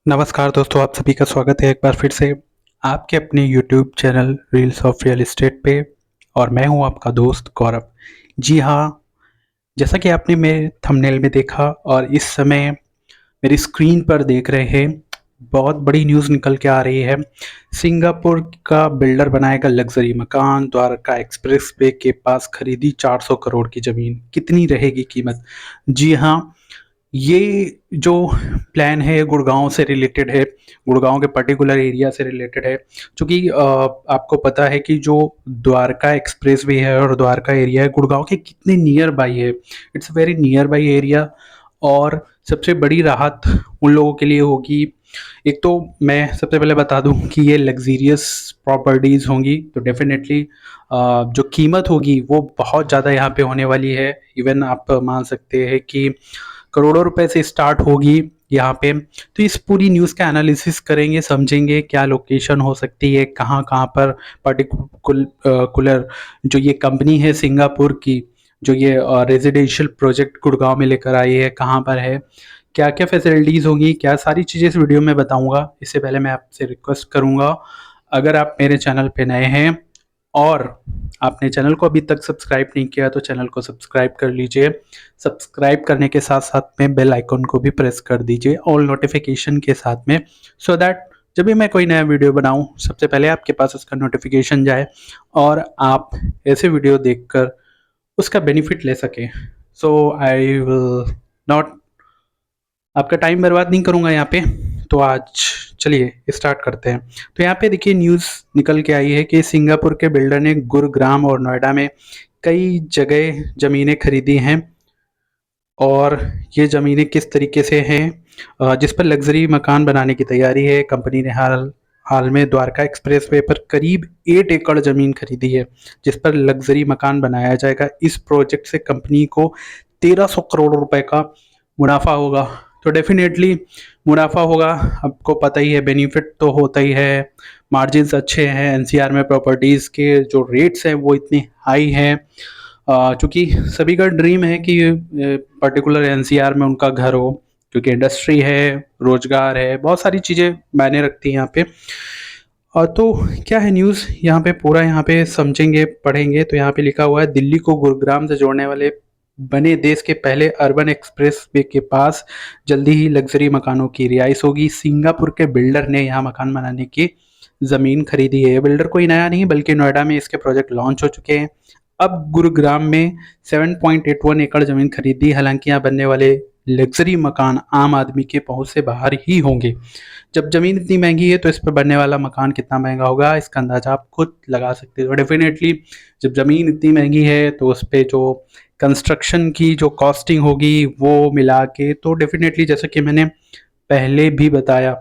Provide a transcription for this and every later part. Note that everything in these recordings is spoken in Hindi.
नमस्कार दोस्तों, आप सभी का स्वागत है एक बार फिर से आपके अपने YouTube channel reels of real estate पे। और मैं हूं आपका दोस्त गौरव। जी हाँ, जैसा कि आपने मेरे थंबनेल में देखा और इस समय मेरी स्क्रीन पर देख रहे हैं, बहुत बड़ी न्यूज़ निकल के आ रही है। सिंगापुर का बिल्डर बनाएगा लग्जरी मकान, द्वारका एक्सप्रेस वे के पास खरीदी 400 करोड़ की ज़मीन, कितनी रहेगी कीमत? जी हाँ, ये जो प्लान है गुड़गांव से रिलेटेड है, गुड़गांव के पर्टिकुलर एरिया से रिलेटेड है। चूँकि आपको पता है कि जो द्वारका एक्सप्रेसवे है और द्वारका एरिया है, गुड़गांव के कितने नियर बाई है। It's a very near by area. और सबसे बड़ी राहत उन लोगों के लिए होगी। एक तो मैं सबसे पहले बता दूं कि ये लग्जीरियस प्रॉपर्टीज़ होंगी, तो डेफिनेटली जो कीमत होगी वो बहुत ज़्यादा यहाँ पे होने वाली है। इवन आप मान सकते हैं कि करोड़ों रुपए से स्टार्ट होगी यहाँ पे। तो इस पूरी न्यूज़ का एनालिसिस करेंगे, समझेंगे क्या लोकेशन हो सकती है, कहाँ कहाँ पर पर्टिकुलर जो ये कंपनी है सिंगापुर की, जो ये रेजिडेंशियल प्रोजेक्ट गुड़गांव में लेकर आई है, कहाँ पर है, क्या क्या फैसिलिटीज़ होंगी, क्या सारी चीज़ें इस वीडियो में बताऊंगा। इससे पहले मैं आपसे रिक्वेस्ट करूंगा, अगर आप मेरे चैनल पे नए हैं और आपने चैनल को अभी तक सब्सक्राइब नहीं किया तो चैनल को सब्सक्राइब कर लीजिए। सब्सक्राइब करने के साथ साथ में बेल आइकन को भी प्रेस कर दीजिए ऑल नोटिफिकेशन के साथ में, सो दैट जब भी मैं कोई नया वीडियो बनाऊं सबसे पहले आपके पास उसका नोटिफिकेशन जाए और आप ऐसे वीडियो देखकर उसका बेनिफिट ले सकें। सो आई विल नॉट आपका टाइम बर्बाद नहीं करूंगा यहाँ पे। तो आज चलिए स्टार्ट करते हैं। तो यहाँ पे देखिए न्यूज़ निकल के आई है कि सिंगापुर के बिल्डर ने गुरुग्राम और नोएडा में कई जगह ज़मीनें खरीदी हैं। और ये ज़मीनें किस तरीके से हैं, जिस पर लग्जरी मकान बनाने की तैयारी है। कंपनी ने हाल हाल में द्वारका एक्सप्रेसवे पर करीब 8 एकड़ ज़मीन खरीदी है, जिस पर लग्जरी मकान बनाया जाएगा। इस प्रोजेक्ट से कंपनी को 1300 करोड़ रुपए का मुनाफा होगा। तो डेफिनेटली मुनाफा होगा, आपको पता ही है, बेनिफिट तो होता ही है। मार्जिन्स अच्छे हैं, एनसीआर में प्रॉपर्टीज़ के जो रेट्स हैं वो इतने हाई हैं। चूँकि सभी का ड्रीम है कि पर्टिकुलर एनसीआर में उनका घर हो, क्योंकि इंडस्ट्री है, रोजगार है, बहुत सारी चीज़ें मायने रखती हैं यहाँ पे। और तो क्या है न्यूज़ यहाँ पे, पूरा यहाँ पे समझेंगे पढ़ेंगे। तो यहाँ पे लिखा हुआ है, दिल्ली को गुरुग्राम से जोड़ने वाले बने देश के पहले अर्बन एक्सप्रेस वे के पास जल्दी ही लग्जरी मकानों की रिहाइश होगी। सिंगापुर के बिल्डर ने यहाँ मकान बनाने की ज़मीन खरीदी है। बिल्डर कोई नया नहीं बल्कि नोएडा में इसके प्रोजेक्ट लॉन्च हो चुके हैं। अब गुरुग्राम में 7.81 एकड़ ज़मीन खरीदी। हालांकि यहाँ बनने वाले लग्जरी मकान आम आदमी के पहुंच से बाहर ही होंगे। जब ज़मीन इतनी महंगी है तो इस पर बनने वाला मकान कितना महंगा होगा, इसका अंदाजा आप खुद लगा सकते हो। डेफिनेटली जब ज़मीन इतनी महंगी है तो उस पर जो कंस्ट्रक्शन की जो कॉस्टिंग होगी वो मिला के, तो डेफिनेटली जैसे कि मैंने पहले भी बताया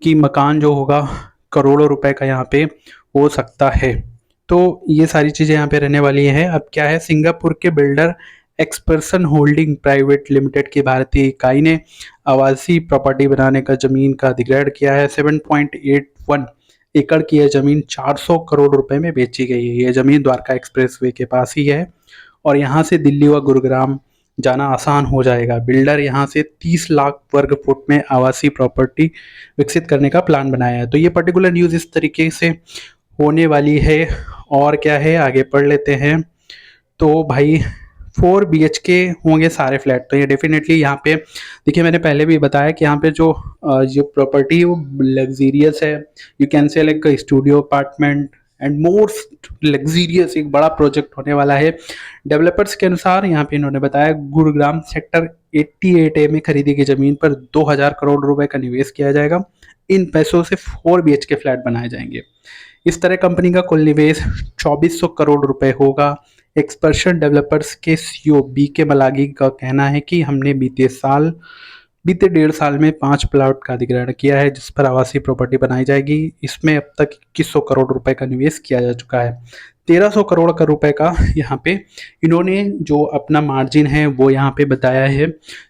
कि मकान जो होगा करोड़ों रुपए का यहाँ पे हो सकता है। तो ये सारी चीज़ें यहाँ पे रहने वाली हैं। अब क्या है, सिंगापुर के बिल्डर एक्सपर्सन होल्डिंग प्राइवेट लिमिटेड की भारतीय इकाई ने आवासीय प्रॉपर्टी बनाने का जमीन का अधिग्रहण किया है। 7.81 एकड़ की यह जमीन 400 करोड़ रुपए में बेची गई है। यह जमीन द्वारका एक्सप्रेसवे के पास ही है और यहाँ से दिल्ली व गुरुग्राम जाना आसान हो जाएगा। बिल्डर यहाँ से 30 लाख वर्ग फुट में आवासीय प्रॉपर्टी विकसित करने का प्लान बनाया है। तो ये पर्टिकुलर न्यूज़ इस तरीके से होने वाली है। और क्या है, आगे पढ़ लेते हैं। तो भाई 4 BHK होंगे सारे फ्लैट। तो ये डेफिनेटली यहाँ पे देखिए, मैंने पहले भी बताया कि यहाँ पे जो प्रॉपर्टी है वो लग्जीरियस है। You can say like studio apartment and most luxurious एक बड़ा प्रोजेक्ट होने वाला है। डेवलपर्स के अनुसार यहाँ पे इन्होंने बताया, गुरुग्राम सेक्टर 88A में खरीदी गई जमीन पर 2000 करोड़ रुपए का निवेश किया जाएगा। इन पैसों से 4 BHK फ्लैट बनाए जाएंगे। इस तरह कंपनी का कुल निवेश 2400 करोड़ रुपए होगा। एक्सपर्शन डेवलपर्स के सीईओ BK मलागी का कहना है कि हमने बीते 1.5 साल में 5 प्लॉट का अधिग्रहण किया है जिस पर आवासीय प्रॉपर्टी बनाई जाएगी। इसमें अब तक 2100 करोड़ रुपए का निवेश किया जा चुका है। 1300 करोड़ का रुपए का यहाँ पे इन्होंने जो अपना मार्जिन है वो यहाँ पे बताया है।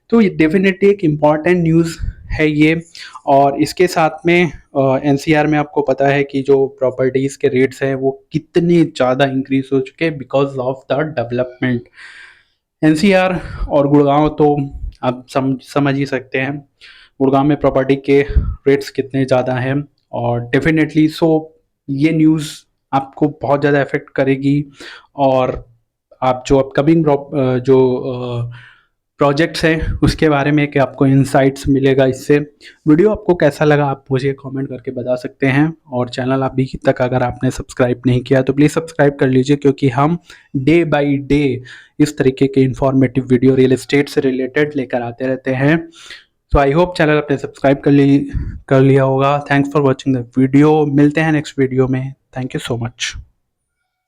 तो ये डेफिनेटली एक इम्पॉर्टेंट न्यूज़ है ये। और इसके साथ में एनसीआर में आपको पता है कि जो प्रॉपर्टीज़ के रेट्स हैं वो कितने ज़्यादा इंक्रीज हो चुके हैं because of the development. NCR और गुड़गांव तो आप समझ ही सकते हैं। गुड़गांव में प्रॉपर्टी के रेट्स कितने ज़्यादा हैं। और डेफिनेटली ये न्यूज़ आपको बहुत ज़्यादा अफेक्ट करेगी। और आप जो अपकमिंग जो प्रोजेक्ट्स हैं उसके बारे में कि आपको इनसाइट्स मिलेगा इससे। वीडियो आपको कैसा लगा आप मुझे कमेंट करके बता सकते हैं। और चैनल अभी तक अगर आपने सब्सक्राइब नहीं किया तो प्लीज़ सब्सक्राइब कर लीजिए, क्योंकि हम डे बाय डे इस तरीके के इंफॉर्मेटिव वीडियो रियल एस्टेट से रिलेटेड लेकर आते रहते हैं। तो आई होप चैनल आपने सब्सक्राइब कर लिया होगा। Thanks for watching the video. मिलते हैं नेक्स्ट वीडियो में। Thank you so much.